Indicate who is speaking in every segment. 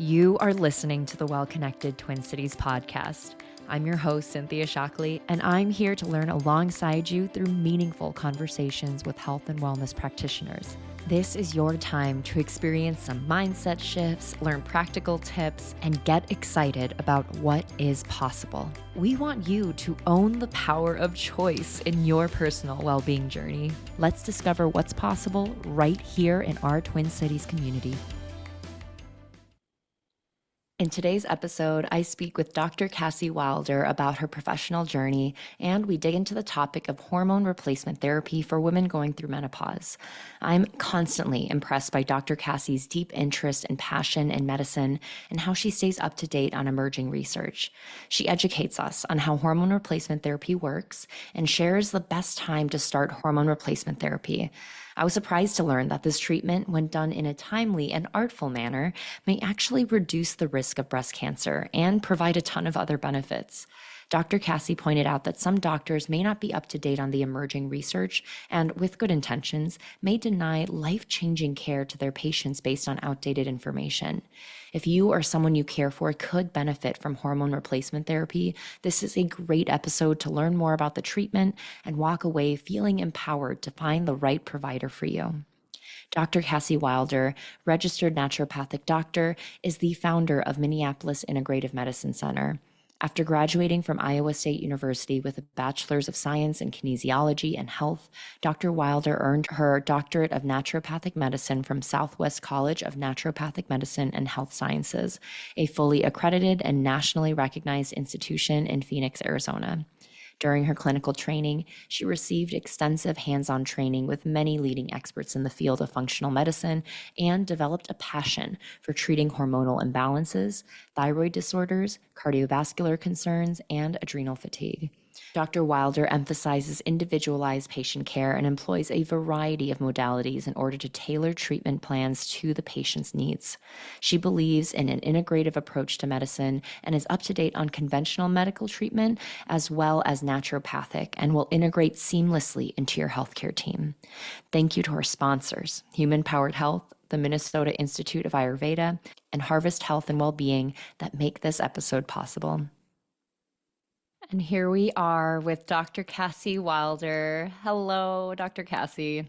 Speaker 1: You are listening to the Well-Connected Twin Cities podcast. I'm your host, Cynthia Shockley, and I'm here to learn alongside you through meaningful conversations with health and wellness practitioners. This is your time to experience some mindset shifts, learn practical tips, and get excited about what is possible. We want you to own the power of choice in your personal well-being journey. Let's discover what's possible right here in our Twin Cities community. In today's episode, I speak with Dr. Cassie Wilder about her professional journey, and we dig into the topic of hormone replacement therapy for women going through menopause. I'm constantly impressed by Dr. Cassie's deep interest and passion in medicine and how she stays up to date on emerging research. She educates us on how hormone replacement therapy works and shares the best time to start hormone replacement therapy. I was surprised to learn that this treatment, when done in a timely and artful manner, may actually reduce the risk of breast cancer and provide a ton of other benefits. Dr. Cassie pointed out that some doctors may not be up to date on the emerging research and, with good intentions, may deny life-changing care to their patients based on outdated information. If you or someone you care for could benefit from hormone replacement therapy, this is a great episode to learn more about the treatment and walk away feeling empowered to find the right provider for you. Dr. Cassie Wilder, registered naturopathic doctor, is the founder of Minneapolis Integrative Medicine Center. After graduating from Iowa State University with a Bachelor's of Science in Kinesiology and Health, Dr. Wilder earned her Doctorate of Naturopathic Medicine from Southwest College of Naturopathic Medicine and Health Sciences, a fully accredited and nationally recognized institution in Phoenix, Arizona. During her clinical training, she received extensive hands-on training with many leading experts in the field of functional medicine and developed a passion for treating hormonal imbalances, thyroid disorders, cardiovascular concerns, and adrenal fatigue. Dr. Wilder emphasizes individualized patient care and employs a variety of modalities in order to tailor treatment plans to the patient's needs. She believes in an integrative approach to medicine and is up to date on conventional medical treatment as well as naturopathic and will integrate seamlessly into your healthcare team. Thank you to our sponsors, Human Powered Health, the Minnesota Institute of Ayurveda, and Harvest Health and Wellbeing that make this episode possible. And here we are with Dr. Cassie Wilder. Hello, Dr. Cassie.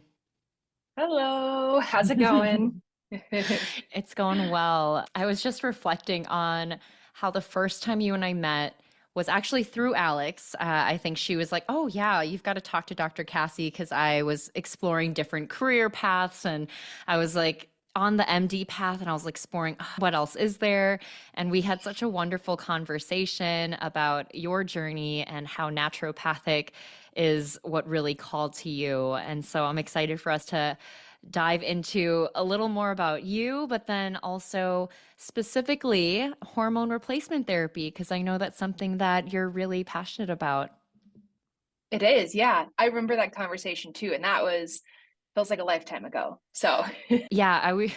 Speaker 2: Hello, how's it going?
Speaker 1: It's going well. I was just reflecting on how the first time you and I met was actually through Alex. I think she was like, oh yeah, you've got to talk to Dr. Cassie, because I was exploring different career paths and I was like, on the MD path, and I was exploring what else is there. And we had such a wonderful conversation about your journey and how naturopathic is what really called to you. And so I'm excited for us to dive into a little more about you, but then also specifically hormone replacement therapy, because I know that's something that you're really passionate about.
Speaker 2: It is, yeah. I remember that conversation too, and that feels like a lifetime ago. So
Speaker 1: Yeah, I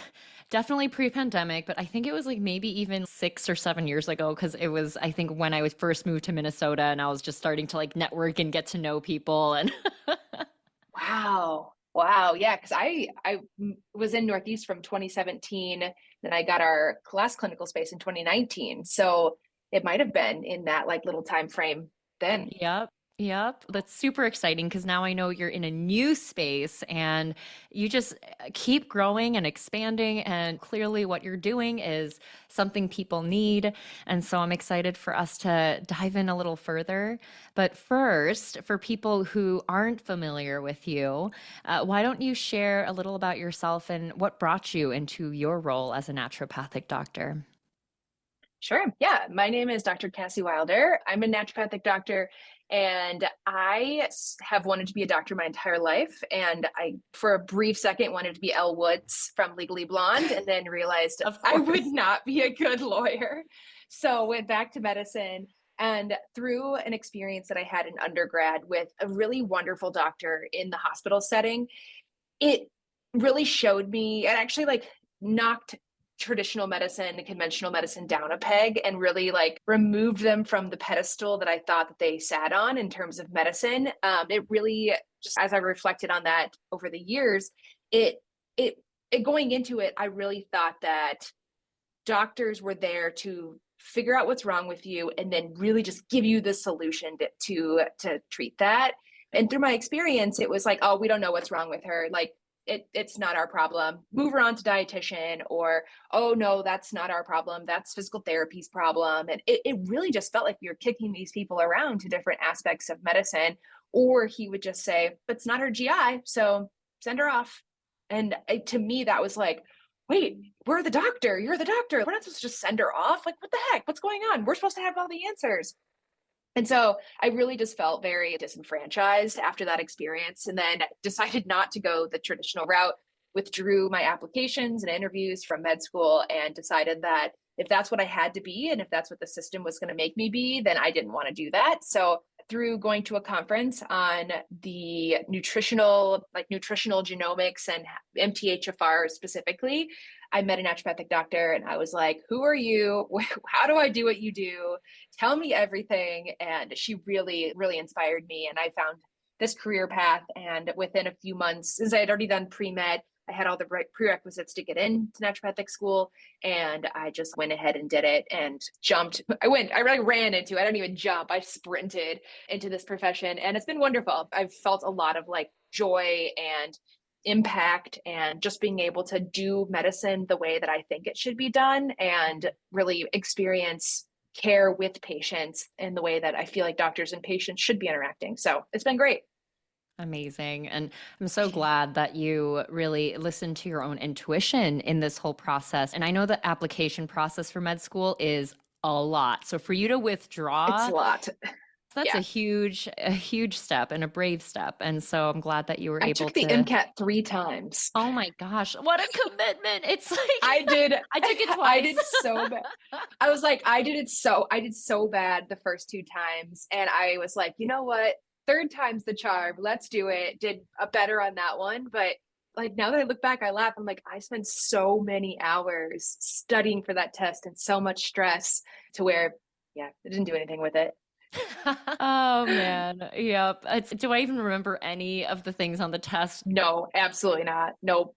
Speaker 1: definitely pre-pandemic, but I think it was like maybe even 6 or 7 years ago, because it was, I think, when I was first moved to Minnesota and I was just starting to like network and get to know people. And
Speaker 2: wow, yeah. Because I was in Northeast from 2017, then I got our class clinical space in 2019. So it might have been in that like little time frame then.
Speaker 1: Yep. Yep. That's super exciting, because now I know you're in a new space and you just keep growing and expanding. And clearly what you're doing is something people need. And so I'm excited for us to dive in a little further. But first, for people who aren't familiar with you, why don't you share a little about yourself and what brought you into your role as a naturopathic doctor?
Speaker 2: Sure. Yeah. My name is Dr. Cassie Wilder. I'm a naturopathic doctor, and I have wanted to be a doctor my entire life. And I, for a brief second, wanted to be Elle Woods from Legally Blonde, and then realized I would not be a good lawyer. So went back to medicine. And through an experience that I had in undergrad with a really wonderful doctor in the hospital setting, it really showed me and actually like knocked traditional medicine and conventional medicine down a peg and really like removed them from the pedestal that I thought that they sat on in terms of medicine. It really, just as I reflected on that over the years, it going into it, I really thought that doctors were there to figure out what's wrong with you and then really just give you the solution to treat that. And through my experience, it was like, oh, we don't know what's wrong with her. Like, it's not our problem. Move her on to dietitian, or, oh no, that's not our problem. That's physical therapy's problem. And it really just felt like we were kicking these people around to different aspects of medicine. Or he would just say, but it's not her GI, so send her off. And to me, that was like, wait, we're the doctor. You're the doctor. We're not supposed to just send her off. Like, what the heck? What's going on? We're supposed to have all the answers. And so I really just felt very disenfranchised after that experience, and then decided not to go the traditional route, withdrew my applications and interviews from med school, and decided that if that's what I had to be and if that's what the system was going to make me be, then I didn't want to do that. So through going to a conference on the nutritional genomics and MTHFR specifically, I met a naturopathic doctor and I was like, who are you? How do I do what you do? Tell me everything. And she really, really inspired me. And I found this career path. And within a few months, since I had already done pre-med, I had all the right prerequisites to get into naturopathic school. And I just went ahead and did it and jumped. I really ran into it. I didn't even jump. I sprinted into this profession. And it's been wonderful. I've felt a lot of like joy and impact and just being able to do medicine the way that I think it should be done and really experience care with patients in the way that I feel like doctors and patients should be interacting. So it's been great.
Speaker 1: Amazing. And I'm so glad that you really listened to your own intuition in this whole process. And I know the application process for med school is a lot. So for you to withdraw,
Speaker 2: it's a lot.
Speaker 1: That's a huge step and a brave step. And so I'm glad that you were able to.
Speaker 2: I took the MCAT 3 times.
Speaker 1: Oh my gosh. What a commitment. It's like
Speaker 2: I took it twice. I did so bad. I was like, I did so bad the first 2 times. And I was like, you know what? 3rd time's the charm. Let's do it. Did better on that one. But like now that I look back, I laugh. I'm like, I spent so many hours studying for that test and so much stress to where, I didn't do anything with it.
Speaker 1: Oh man. Yep. Do I even remember any of the things on the test?
Speaker 2: No, absolutely not. Nope.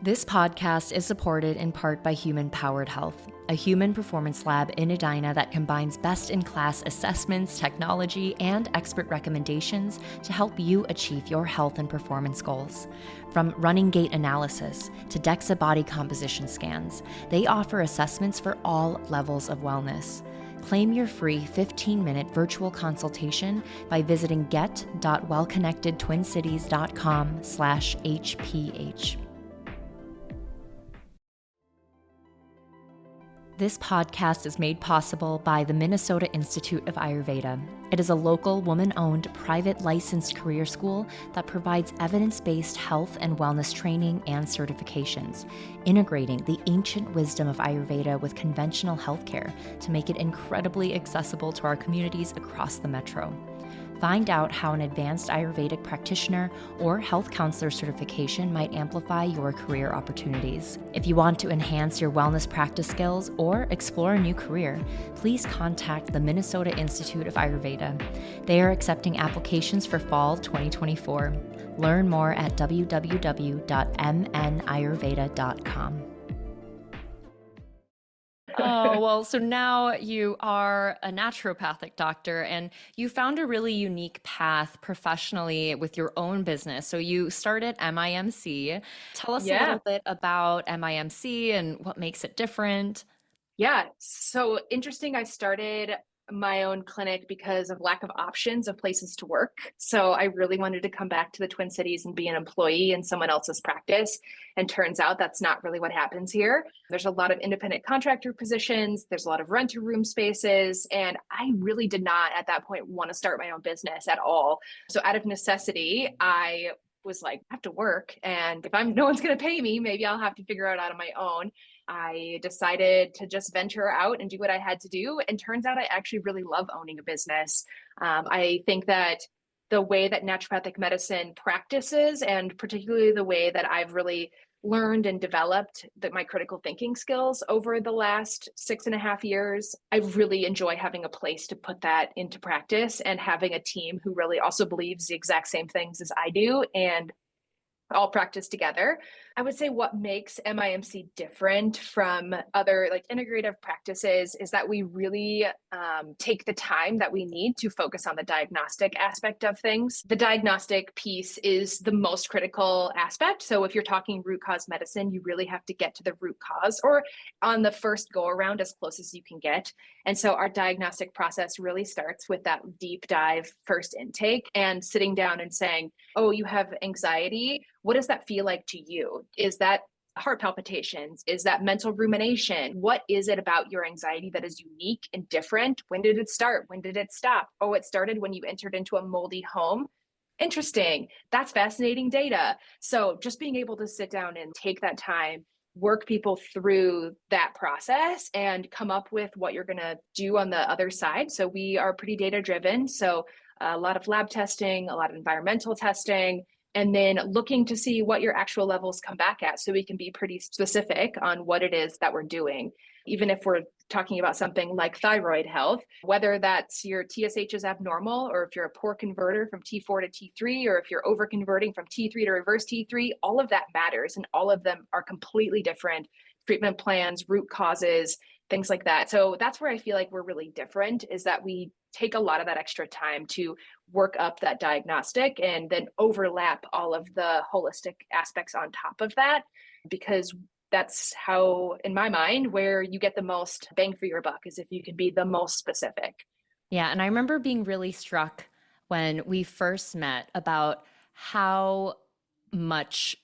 Speaker 1: This podcast is supported in part by Human Powered Health, a human performance lab in Edina that combines best-in-class assessments, technology, and expert recommendations to help you achieve your health and performance goals. From running gait analysis to DEXA body composition scans, they offer assessments for all levels of wellness. Claim your free 15-minute virtual consultation by visiting get.wellconnectedtwincities.com/HPH. This podcast is made possible by the Minnesota Institute of Ayurveda. It is a local, woman-owned, private licensed career school that provides evidence-based health and wellness training and certifications, integrating the ancient wisdom of Ayurveda with conventional healthcare to make it incredibly accessible to our communities across the metro. Find out how an advanced Ayurvedic practitioner or health counselor certification might amplify your career opportunities. If you want to enhance your wellness practice skills or explore a new career, please contact the Minnesota Institute of Ayurveda. They are accepting applications for fall 2024. Learn more at www.mnayurveda.com. Oh, well, so now you are a naturopathic doctor and you found a really unique path professionally with your own business. So you started MIMC. Tell us a little bit about MIMC and what makes it different.
Speaker 2: Yeah, so interesting. I started my own clinic because of lack of options of places to work. So I really wanted to come back to the Twin Cities and be an employee in someone else's practice. And turns out that's not really what happens here. There's a lot of independent contractor positions. There's a lot of rent-to-room spaces. And I really did not at that point want to start my own business at all. So out of necessity, I was like, I have to work. And if no one's going to pay me, maybe I'll have to figure it out on my own. I decided to just venture out and do what I had to do. And turns out I actually really love owning a business. I think that the way that naturopathic medicine practices, and particularly the way that I've really learned and developed my critical thinking skills over the last 6.5 years, I really enjoy having a place to put that into practice and having a team who really also believes the exact same things as I do. And all practiced together. I would say what makes MIMC different from other like integrative practices is that we really take the time that we need to focus on the diagnostic aspect of things. The diagnostic piece is the most critical aspect. So if you're talking root cause medicine, you really have to get to the root cause, or on the first go around as close as you can get. And so our diagnostic process really starts with that deep dive first intake and sitting down and saying, oh, you have anxiety. What does that feel like to you? Is that heart palpitations? Is that mental rumination? What is it about your anxiety that is unique and different? When did it start? When did it stop? Oh, it started when you entered into a moldy home. Interesting. That's fascinating data. So just being able to sit down and take that time, work people through that process and come up with what you're going to do on the other side. So we are pretty data driven. So a lot of lab testing, a lot of environmental testing, and then looking to see what your actual levels come back at so we can be pretty specific on what it is that we're doing. Even if we're talking about something like thyroid health, whether that's your TSH is abnormal, or if you're a poor converter from T4 to T3, or if you're over converting from T3 to reverse T3, all of that matters. And all of them are completely different treatment plans, root causes, things like that. So that's where I feel like we're really different, is that we take a lot of that extra time to work up that diagnostic and then overlap all of the holistic aspects on top of that, because that's how, in my mind, where you get the most bang for your buck, is if you can be the most specific.
Speaker 1: Yeah, and I remember being really struck when we first met about how much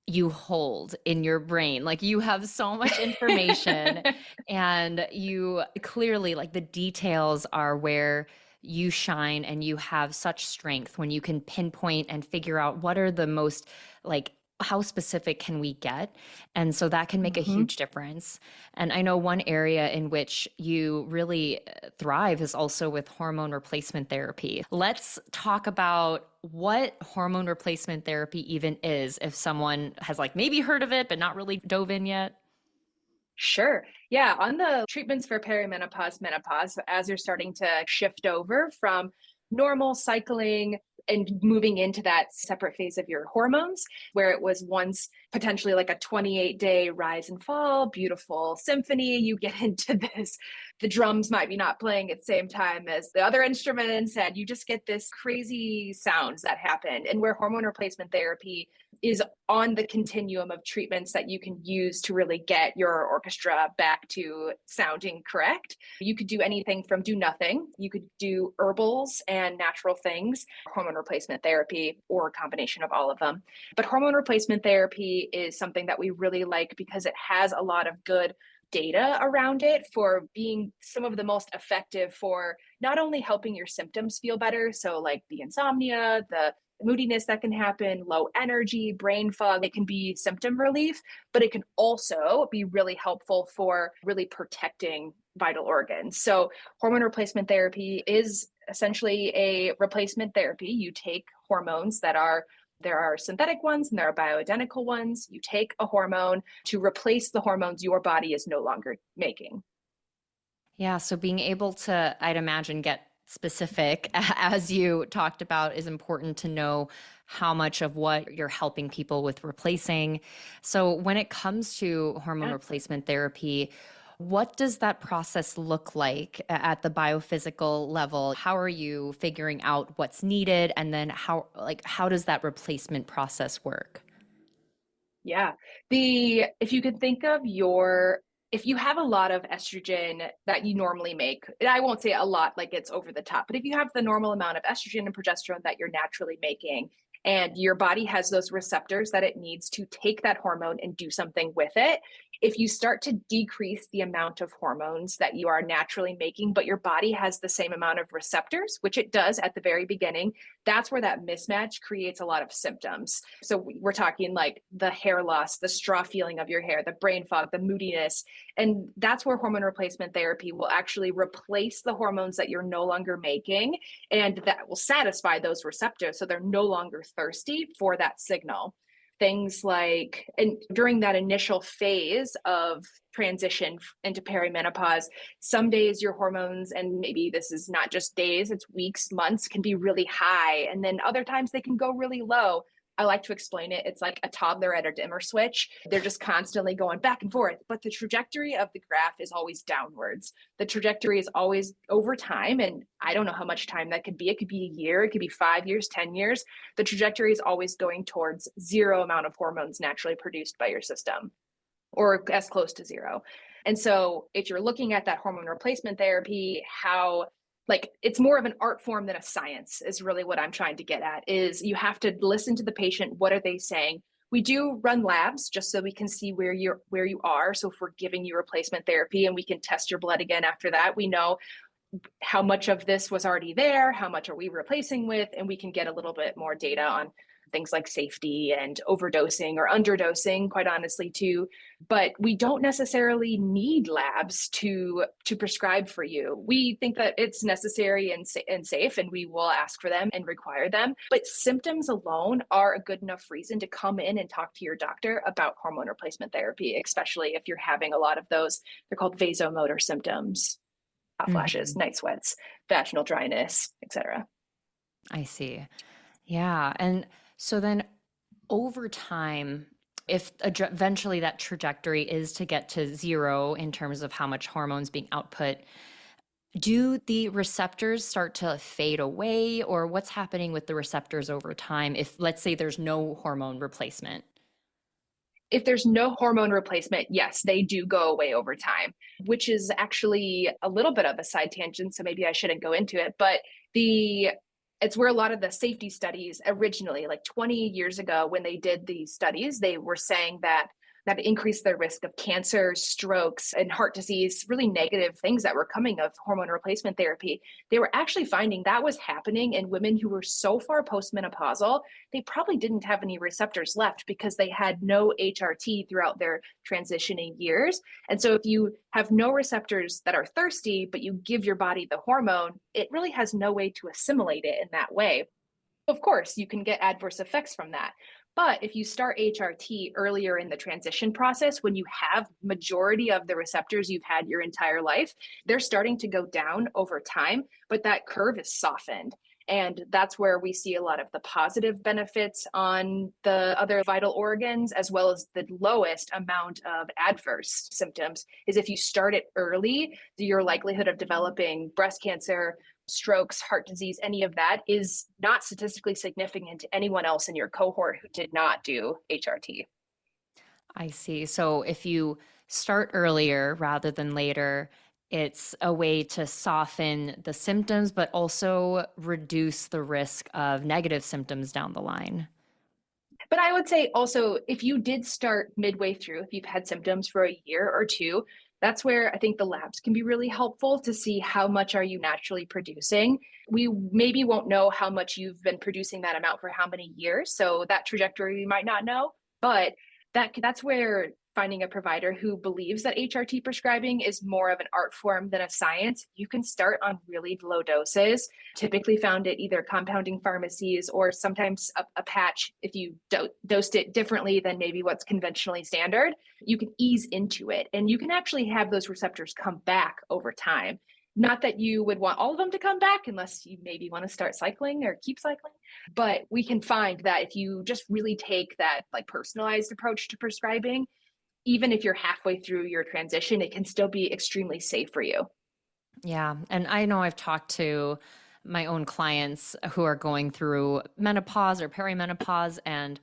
Speaker 1: you hold in your brain. Like you have so much information and you clearly, like, the details are where you shine, and you have such strength when you can pinpoint and figure out what are the most, like, how specific can we get? And so that can make a huge difference. And I know one area in which you really thrive is also with hormone replacement therapy. Let's talk about what hormone replacement therapy even is, if someone has, like, maybe heard of it but not really dove in yet.
Speaker 2: Sure. Yeah. On the treatments for perimenopause, menopause, as you're starting to shift over from normal cycling and moving into that separate phase of your hormones, where it was once potentially like a 28-day rise and fall, beautiful symphony, you get into this, the drums might be not playing at the same time as the other instruments, and you just get this crazy sounds that happen. And where hormone replacement therapy is on the continuum of treatments that you can use to really get your orchestra back to sounding correct. You could do anything from do nothing. You could do herbals and natural things, hormone replacement therapy, or a combination of all of them. But hormone replacement therapy is something that we really like because it has a lot of good data around it for being some of the most effective for not only helping your symptoms feel better, so like the insomnia, the moodiness that can happen, low energy, brain fog, it can be symptom relief, but it can also be really helpful for really protecting vital organs. So hormone replacement therapy is essentially a replacement therapy. You take hormones there are synthetic ones and there are bioidentical ones. You take a hormone to replace the hormones your body is no longer making.
Speaker 1: Yeah, so being able to, I'd imagine, get specific, as you talked about, is important to know how much of what you're helping people with replacing. So when it comes to hormone replacement therapy, what does that process look like at the biophysical level? How are you figuring out what's needed? And then how does that replacement process work?
Speaker 2: Yeah. If you could think of if you have a lot of estrogen that you normally make, and I won't say a lot like it's over the top, but if you have the normal amount of estrogen and progesterone that you're naturally making, and your body has those receptors that it needs to take that hormone and do something with it, if you start to decrease the amount of hormones that you are naturally making, but your body has the same amount of receptors, which it does at the very beginning, that's where that mismatch creates a lot of symptoms. So we're talking like the hair loss, the straw feeling of your hair, the brain fog, the moodiness. And that's where hormone replacement therapy will actually replace the hormones that you're no longer making, and that will satisfy those receptors so they're no longer thirsty for that signal. Things like, and during that initial phase of transition into perimenopause, some days your hormones, and maybe this is not just days, it's weeks, months, can be really high. And then other times they can go really low. I like to explain it. It's like a toddler at a dimmer switch. They're just constantly going back and forth, but the trajectory of the graph is always downwards. The trajectory is always over time. And I don't know how much time that could be. It could be a year, it could be 5 years, 10 years. The trajectory is always going towards zero amount of hormones naturally produced by your system, or as close to zero. And so if you're looking at that hormone replacement therapy, how like it's more of an art form than a science is really what I'm trying to get at, is you have to listen to the patient. What are they saying? We do run labs just so we can see where you are. So if we're giving you replacement therapy and we can test your blood again after that, we know how much of this was already there, how much are we replacing with, and we can get a little bit more data on things like safety and overdosing or underdosing, quite honestly, too. But we don't necessarily need labs to prescribe for you. We think that it's necessary and safe, and we will ask for them and require them. But symptoms alone are a good enough reason to come in and talk to your doctor about hormone replacement therapy, especially if you're having a lot of those, they're called vasomotor symptoms: hot flashes, night sweats, vaginal dryness, etc.
Speaker 1: I see. Yeah. And so then over time, if eventually that trajectory is to get to zero in terms of how much hormones being output, do the receptors start to fade away, or what's happening with the receptors over time if, let's say, there's no hormone replacement?
Speaker 2: If there's no hormone replacement, yes, they do go away over time, which is actually a little bit of a side tangent, so maybe I shouldn't go into it. But it's where a lot of the safety studies originally, like 20 years ago, when they did these studies, they were saying that increased their risk of cancer, strokes, and heart disease, really negative things that were coming of hormone replacement therapy. They were actually finding that was happening in women who were so far postmenopausal, they probably didn't have any receptors left because they had no HRT throughout their transitioning years. And so if you have no receptors that are thirsty, but you give your body the hormone, it really has no way to assimilate it in that way. Of course, you can get adverse effects from that. But if you start HRT earlier in the transition process, when you have majority of the receptors you've had your entire life, they're starting to go down over time, but that curve is softened. And that's where we see a lot of the positive benefits on the other vital organs, as well as the lowest amount of adverse symptoms, is if you start it early, your likelihood of developing breast cancer, strokes, heart disease, any of that is not statistically significant to anyone else in your cohort who did not do HRT.
Speaker 1: I see. So if you start earlier rather than later, it's a way to soften the symptoms, but also reduce the risk of negative symptoms down the line.
Speaker 2: But I would say also, if you did start midway through, if you've had symptoms for a year or two, that's where I think the labs can be really helpful to see how much are you naturally producing. We maybe won't know how much you've been producing that amount for how many years. So that trajectory we might not know, but that's where finding a provider who believes that HRT prescribing is more of an art form than a science, you can start on really low doses, typically found at either compounding pharmacies or sometimes a patch. If you dosed it differently than maybe what's conventionally standard, you can ease into it. And you can actually have those receptors come back over time. Not that you would want all of them to come back unless you maybe want to start cycling or keep cycling. But we can find that if you just really take that like personalized approach to prescribing, even if you're halfway through your transition, it can still be extremely safe for you.
Speaker 1: Yeah. And I know I've talked to my own clients who are going through menopause or perimenopause, and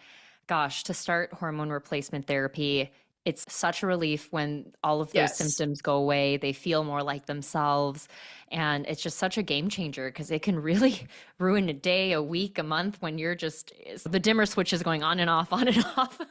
Speaker 1: gosh, to start hormone replacement therapy, it's such a relief when all of those
Speaker 2: Yes.
Speaker 1: symptoms go away. They feel more like themselves. And it's just such a game changer because it can really ruin a day, a week, a month when you're just, the dimmer switch is going on and off, on and off.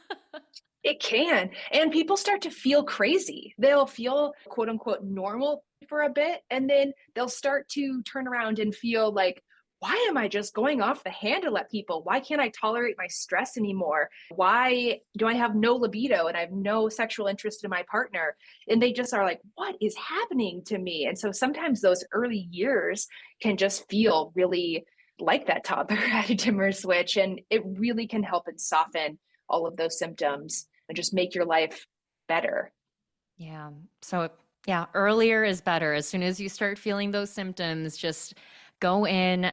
Speaker 2: It can. And people start to feel crazy. They'll feel quote unquote normal for a bit, and then they'll start to turn around and feel like, why am I just going off the handle at people? Why can't I tolerate my stress anymore? Why do I have no libido and I have no sexual interest in my partner? And they just are like, what is happening to me? And so sometimes those early years can just feel really like that toddler at a dimmer switch. And it really can help and soften all of those symptoms and just make your life better.
Speaker 1: Yeah. So, yeah, earlier is better. As soon as you start feeling those symptoms, just go in.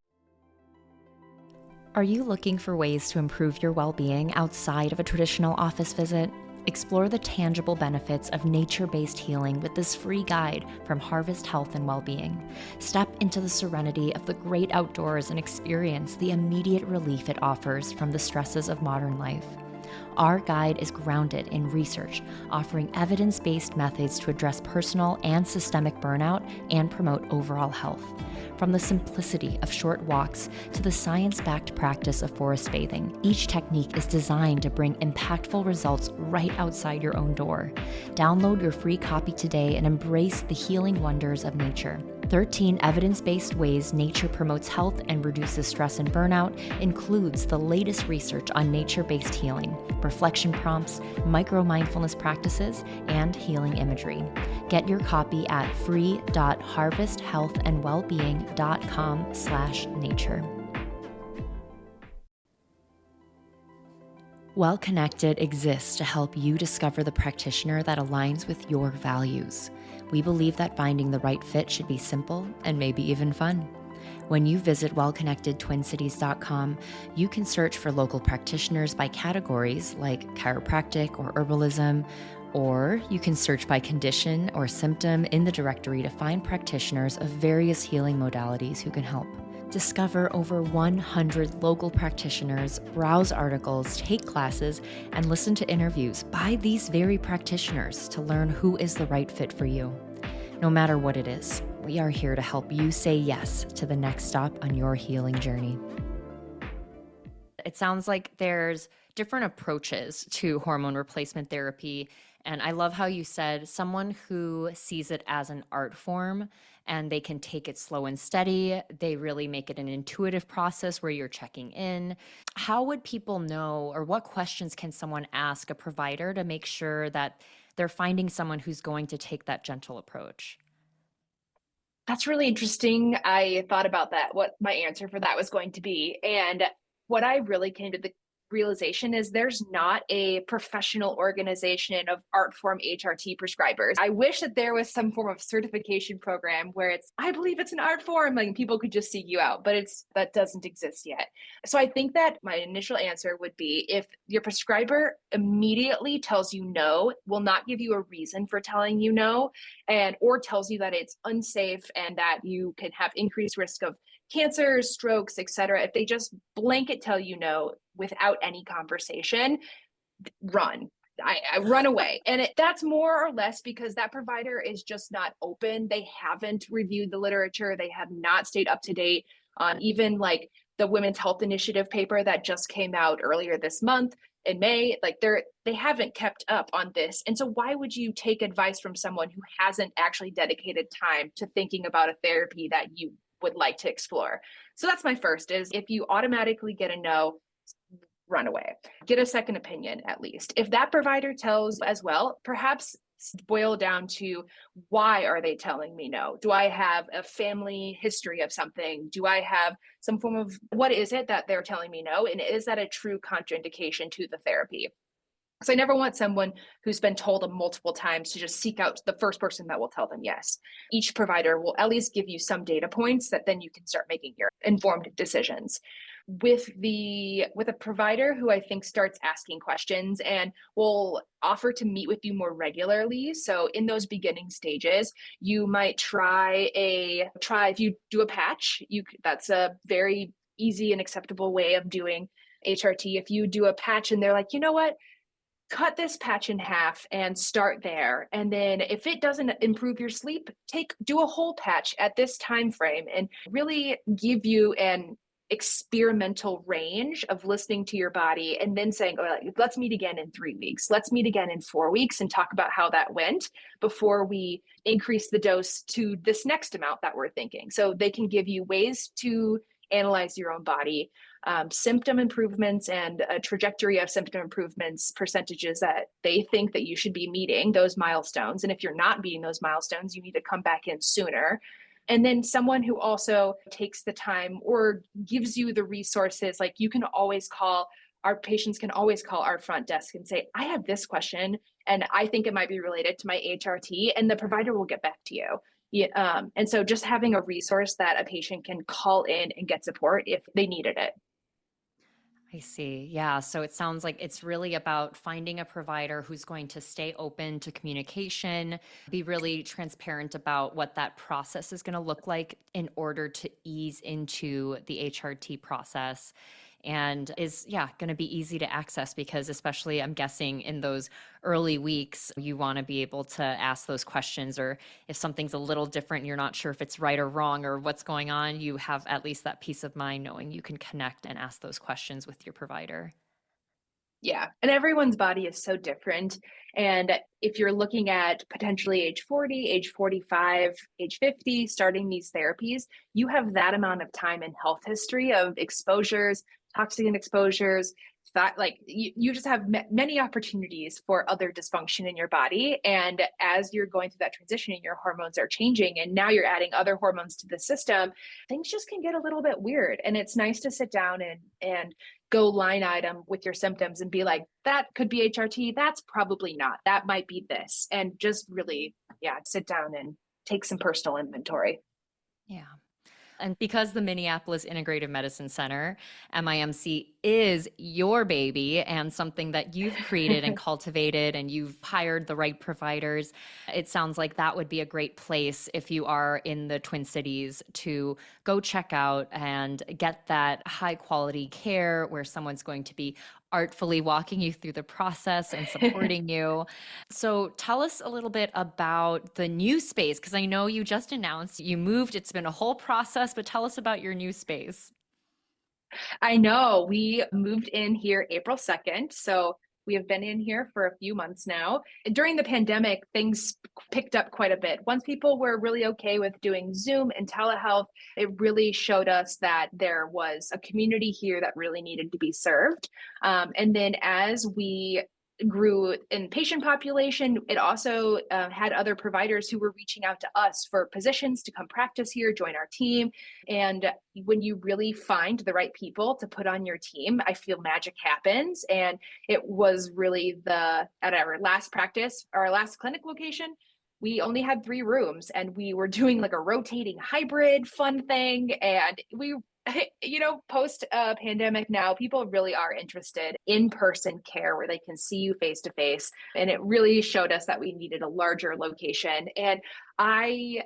Speaker 1: Are you looking for ways to improve your well-being outside of a traditional office visit? Explore the tangible benefits of nature-based healing with this free guide from Harvest Health and Wellbeing. Step into the serenity of the great outdoors and experience the immediate relief it offers from the stresses of modern life. Our guide is grounded in research, offering evidence-based methods to address personal and systemic burnout and promote overall health. From the simplicity of short walks to the science-backed practice of forest bathing, each technique is designed to bring impactful results right outside your own door. Download your free copy today and embrace the healing wonders of nature. 13 evidence-based ways nature promotes health and reduces stress and burnout includes the latest research on nature-based healing, reflection prompts, micro-mindfulness practices, and healing imagery. Get your copy at free.harvesthealthandwellbeing.com/nature. Well Connected exists to help you discover the practitioner that aligns with your values. We believe that finding the right fit should be simple and maybe even fun. When you visit wellconnectedtwincities.com, you can search for local practitioners by categories like chiropractic or herbalism, or you can search by condition or symptom in the directory to find practitioners of various healing modalities who can help. Discover over 100 local practitioners, browse articles, take classes, and listen to interviews by these very practitioners to learn who is the right fit for you. No matter what it is, we are here to help you say yes to the next stop on your healing journey. It sounds like there's different approaches to hormone replacement therapy. And I love how you said someone who sees it as an art form and they can take it slow and steady. They really make it an intuitive process where you're checking in. How would people know, or what questions can someone ask a provider to make sure that they're finding someone who's going to take that gentle approach?
Speaker 2: That's really interesting. I thought about that, what my answer for that was going to be. And what I really came to the realization is there's not a professional organization of art form HRT prescribers. I wish that there was some form of certification program where I believe it's an art form, like people could just seek you out, but that doesn't exist yet. So I think that my initial answer would be if your prescriber immediately tells you no, will not give you a reason for telling you no, or tells you that it's unsafe and that you can have increased risk of cancers, strokes, etc. If they just blanket tell you no without any conversation, run. I run away. And that's more or less because that provider is just not open. They haven't reviewed the literature. They have not stayed up to date on even like the Women's Health Initiative paper that just came out earlier this month in May. Like they haven't kept up on this. And so why would you take advice from someone who hasn't actually dedicated time to thinking about a therapy that you would like to explore? So that's my first is if you automatically get a no, run away. Get a second opinion at least. If that provider tells as well, perhaps boil down to why are they telling me no? Do I have a family history of something? Do I have some form of what is it that they're telling me no? And is that a true contraindication to the therapy? So I never want someone who's been told multiple times to just seek out the first person that will tell them yes. Each provider will at least give you some data points that then you can start making your informed decisions. With a provider who I think starts asking questions and will offer to meet with you more regularly. So in those beginning stages, you might try if you do a patch, that's a very easy and acceptable way of doing HRT. If you do a patch and they're like, you know what? Cut this patch in half and start there. And then if it doesn't improve your sleep, do a whole patch at this time frame and really give you an experimental range of listening to your body and then saying, oh, let's meet again in 3 weeks. Let's meet again in 4 weeks and talk about how that went before we increase the dose to this next amount that we're thinking. So they can give you ways to analyze your own body, symptom improvements and a trajectory of symptom improvements, percentages that they think that you should be meeting those milestones. And if you're not meeting those milestones, you need to come back in sooner. And then someone who also takes the time or gives you the resources, like our patients can always call our front desk and say, I have this question and I think it might be related to my HRT, and the provider will get back to you. Yeah, and so just having a resource that a patient can call in and get support if they needed it.
Speaker 1: I see. Yeah. So it sounds like it's really about finding a provider who's going to stay open to communication, be really transparent about what that process is going to look like in order to ease into the HRT process. And is, yeah, going to be easy to access because, especially, I'm guessing in those early weeks, you want to be able to ask those questions. Or if something's a little different, you're not sure if it's right or wrong or what's going on, you have at least that peace of mind knowing you can connect and ask those questions with your provider.
Speaker 2: Yeah. And everyone's body is so different. And if you're looking at potentially age 40, age 45, age 50, starting these therapies, you have that amount of time and health history of exposures, toxin exposures, that like you just have many opportunities for other dysfunction in your body. And as you're going through that transition and your hormones are changing, and now you're adding other hormones to the system, things just can get a little bit weird. And it's nice to sit down and go line item with your symptoms and be like, that could be HRT. That's probably not. That might be this. And just really, yeah, sit down and take some personal inventory.
Speaker 1: Yeah. And because the Minneapolis Integrative Medicine Center, MIMC, is your baby and something that you've created and cultivated, and you've hired the right providers, it sounds like that would be a great place if you are in the Twin Cities to go check out and get that high quality care where someone's going to be artfully walking you through the process and supporting you. So tell us a little bit about the new space, because I know you just announced you moved. It's been a whole process, but tell us about your new space.
Speaker 2: I know we moved in here April 2nd. So we have been in here for a few months now. During the pandemic, things picked up quite a bit. Once people were really okay with doing Zoom and telehealth, it really showed us that there was a community here that really needed to be served. And then as we grew in patient population, it also had other providers who were reaching out to us for positions to come practice here, join our team. And when you really find the right people to put on your team, I feel magic happens. And it was really at our last practice, our last clinic location, we only had 3 rooms and we were doing like a rotating hybrid fun thing. And we post pandemic now, people really are interested in person care where they can see you face to face. And it really showed us that we needed a larger location. And I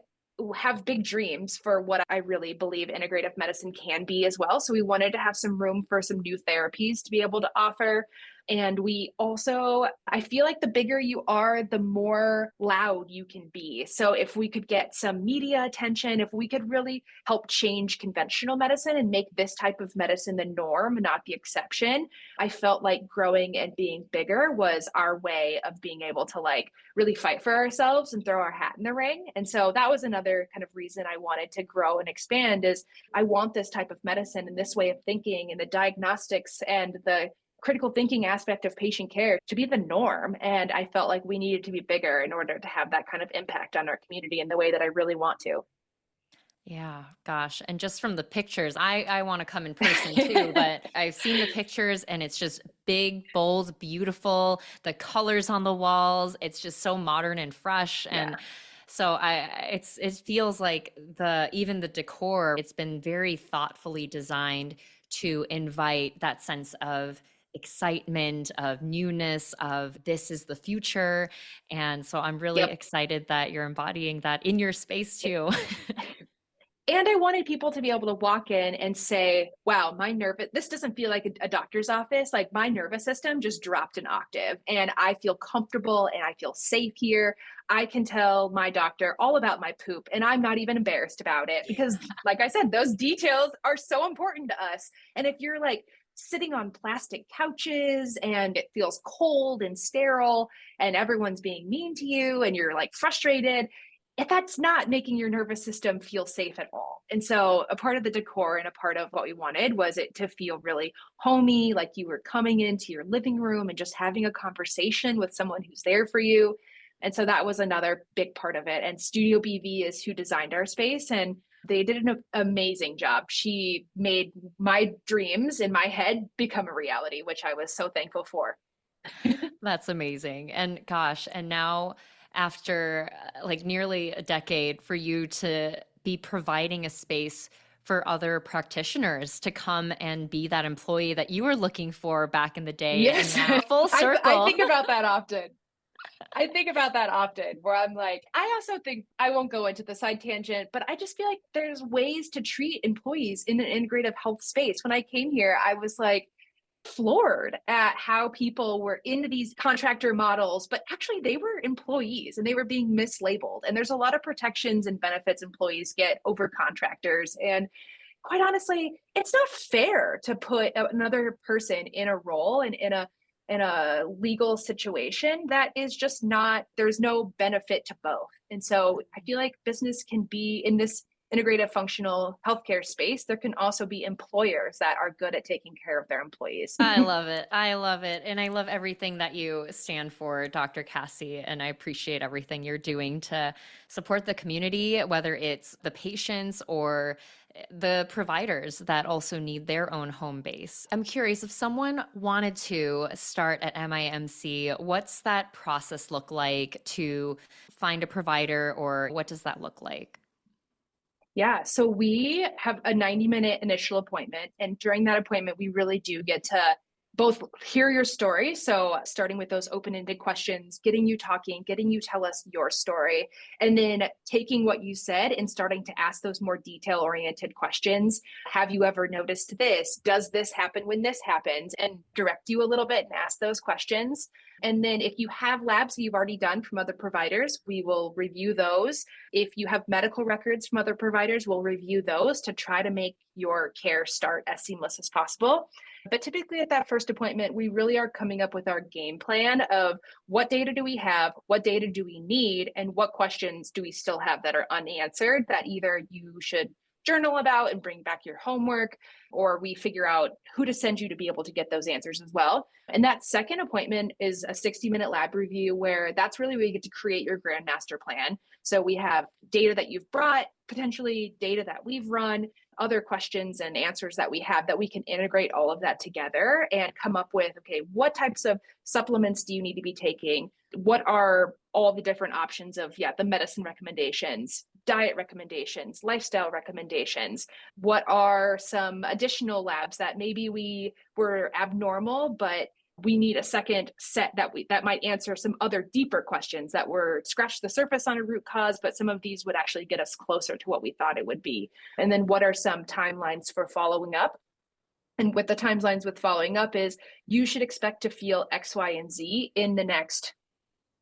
Speaker 2: have big dreams for what I really believe integrative medicine can be as well. So we wanted to have some room for some new therapies to be able to offer. And we also, I feel like the bigger you are, the more loud you can be. So if we could get some media attention, if we could really help change conventional medicine and make this type of medicine the norm, not the exception, I felt like growing and being bigger was our way of being able to like really fight for ourselves and throw our hat in the ring. And so that was another kind of reason I wanted to grow and expand is I want this type of medicine and this way of thinking and the diagnostics and the critical thinking aspect of patient care to be the norm. And I felt like we needed to be bigger in order to have that kind of impact on our community in the way that I really want to.
Speaker 1: Yeah, gosh. And just from the pictures, I want to come in person too, but I've seen the pictures and it's just big, bold, beautiful. The colors on the walls, it's just so modern and fresh.
Speaker 2: Yeah.
Speaker 1: And so it feels like even the decor, it's been very thoughtfully designed to invite that sense of excitement, of newness, of this is the future. And so I'm really
Speaker 2: Yep.
Speaker 1: excited that you're embodying that in your space too.
Speaker 2: And I wanted people to be able to walk in and say, wow, this doesn't feel like a doctor's office. Like my nervous system just dropped an octave and I feel comfortable and I feel safe here. I can tell my doctor all about my poop and I'm not even embarrassed about it because, like I said, those details are so important to us. And if you're like sitting on plastic couches and it feels cold and sterile and everyone's being mean to you and you're like frustrated, if that's not making your nervous system feel safe at all. And so a part of the decor and a part of what we wanted was it to feel really homey, like you were coming into your living room and just having a conversation with someone who's there for you. And so that was another big part of it. And Studio BV is who designed our space and they did an amazing job. She made my dreams in my head become a reality, which I was so thankful for.
Speaker 1: That's amazing. And gosh, and now after like nearly a decade for you to be providing a space for other practitioners to come and be that employee that you were looking for back in the day. And
Speaker 2: Yes.
Speaker 1: now full
Speaker 2: I
Speaker 1: circle.
Speaker 2: think about that often. I think about that often where I'm like, I also think I won't go into the side tangent, but I just feel like there's ways to treat employees in an integrative health space. When I came here, I was like floored at how people were into these contractor models, but actually they were employees and they were being mislabeled. And there's a lot of protections and benefits employees get over contractors. And quite honestly, it's not fair to put another person in a role and in a legal situation that is just not, there's no benefit to both. And so I feel like business can be in this integrative functional healthcare space. There can also be employers that are good at taking care of their employees.
Speaker 1: I love it. I love it. And I love everything that you stand for, Dr. Cassie. And I appreciate everything you're doing to support the community, whether it's the patients or the providers that also need their own home base. I'm curious, if someone wanted to start at MIMC, what's that process look like to find a provider, or what does that look like?
Speaker 2: Yeah, so we have a 90-minute initial appointment. And during that appointment, we really do get to both hear your story. So, starting with those open ended questions, getting you talking, getting you tell us your story, and then taking what you said and starting to ask those more detail oriented questions. Have you ever noticed this? Does this happen when this happens? And direct you a little bit and ask those questions. And then if you have labs that you've already done from other providers, we will review those. If you have medical records from other providers, we'll review those to try to make your care start as seamless as possible. But typically at that first appointment, we really are coming up with our game plan of what data do we have, what data do we need, and what questions do we still have that are unanswered that either you should journal about and bring back your homework, or we figure out who to send you to be able to get those answers as well. And that second appointment is a 60-minute lab review where that's really where you get to create your grand master plan. So we have data that you've brought, potentially data that we've run, other questions and answers that we have that we can integrate all of that together and come up with, okay, what types of supplements do you need to be taking? What are all the different options of, the medicine recommendations, diet recommendations, lifestyle recommendations? What are some additional labs that maybe we were abnormal, but we need a second set that might answer some other deeper questions that were scratched the surface on a root cause, but some of these would actually get us closer to what we thought it would be. And then what are some timelines for following up? And with the timelines with following up is you should expect to feel X, Y, and Z in the next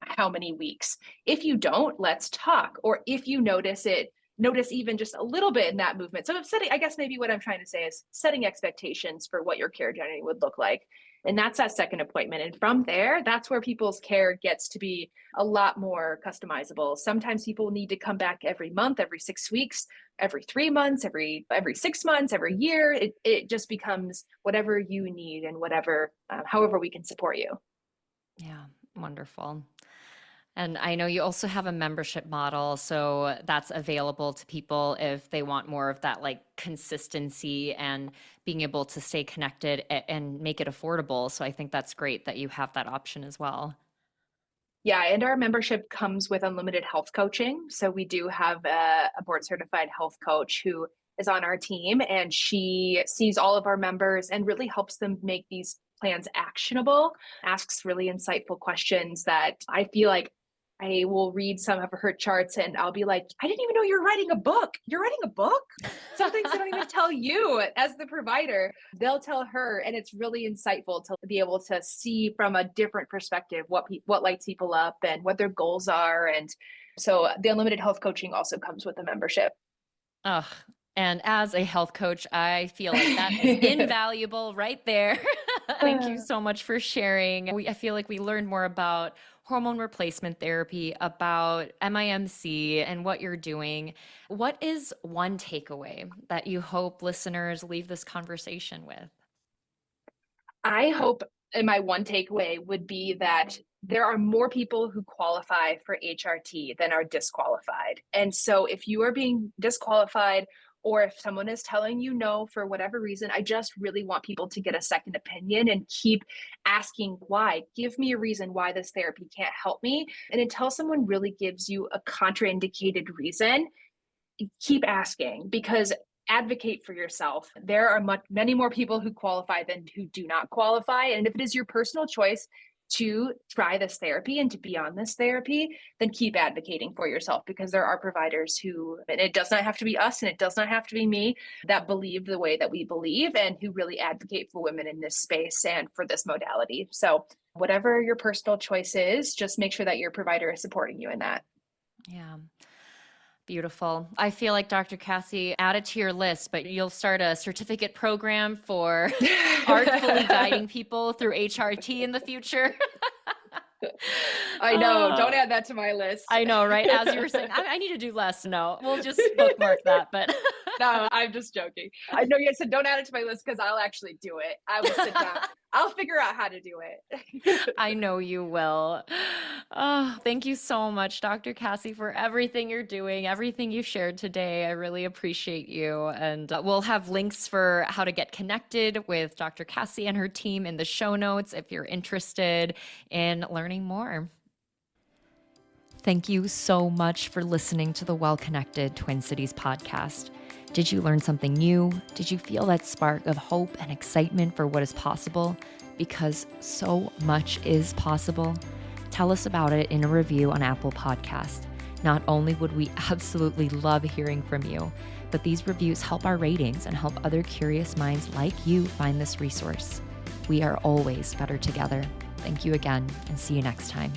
Speaker 2: how many weeks. If you don't, let's talk. Or if you notice even just a little bit in that movement. So I'm setting, I guess maybe what I'm trying to say is setting expectations for what your care journey would look like. And that's that second appointment. And from there, that's where people's care gets to be a lot more customizable. Sometimes people need to come back every month, every 6 weeks, every 3 months, every 6 months, every year. It just becomes whatever you need and whatever, however we can support you.
Speaker 1: Yeah, wonderful. And I know you also have a membership model, so that's available to people if they want more of that like consistency and being able to stay connected and make it affordable. So I think that's great that you have that option as well.
Speaker 2: Yeah, and our membership comes with unlimited health coaching. So we do have a board certified health coach who is on our team, and she sees all of our members and really helps them make these plans actionable, asks really insightful questions that I feel like I will read some of her charts and I'll be like, I didn't even know you're writing a book. You're writing a book? Some things I don't even tell you as the provider. They'll tell her, and it's really insightful to be able to see from a different perspective what lights people up and what their goals are. And so the unlimited health coaching also comes with the membership.
Speaker 1: Ugh. And as a health coach, I feel like that is invaluable right there. Thank you so much for sharing. I feel like we learned more about hormone replacement therapy, about MIMC, and what you're doing. What is one takeaway that you hope listeners leave this conversation with?
Speaker 2: I hope, and my one takeaway would be that there are more people who qualify for HRT than are disqualified. And so if you are being disqualified, or if someone is telling you no for whatever reason, I just really want people to get a second opinion and keep asking why. Give me a reason why this therapy can't help me. And until someone really gives you a contraindicated reason, keep asking, because advocate for yourself. There are many more people who qualify than who do not qualify. And if it is your personal choice to try this therapy and to be on this therapy, then keep advocating for yourself, because there are providers who, and it does not have to be us and it does not have to be me, that believe the way that we believe and who really advocate for women in this space and for this modality. So whatever your personal choice is, just make sure that your provider is supporting you in that.
Speaker 1: Yeah. Beautiful. I feel like Dr. Cassie, add it to your list, but you'll start a certificate program for artfully guiding people through HRT in the future.
Speaker 2: I know. Don't add that to my list.
Speaker 1: I know, right? As you were saying, I need to do less. No, we'll just bookmark that. But
Speaker 2: no, I'm just joking. I know you said don't add it to my list because I'll actually do it. I will sit down. I'll figure out how to do it.
Speaker 1: I know you will. Oh, thank you so much, Dr. Cassie, for everything you're doing, everything you shared today. I really appreciate you. And we'll have links for how to get connected with Dr. Cassie and her team in the show notes if you're interested in learning more. Thank you so much for listening to the Well Connected Twin Cities podcast. Did you learn something new? Did you feel that spark of hope and excitement for what is possible? Because so much is possible. Tell us about it in a review on Apple Podcast. Not only would we absolutely love hearing from you, but these reviews help our ratings and help other curious minds like you find this resource. We are always better together. Thank you again, and see you next time.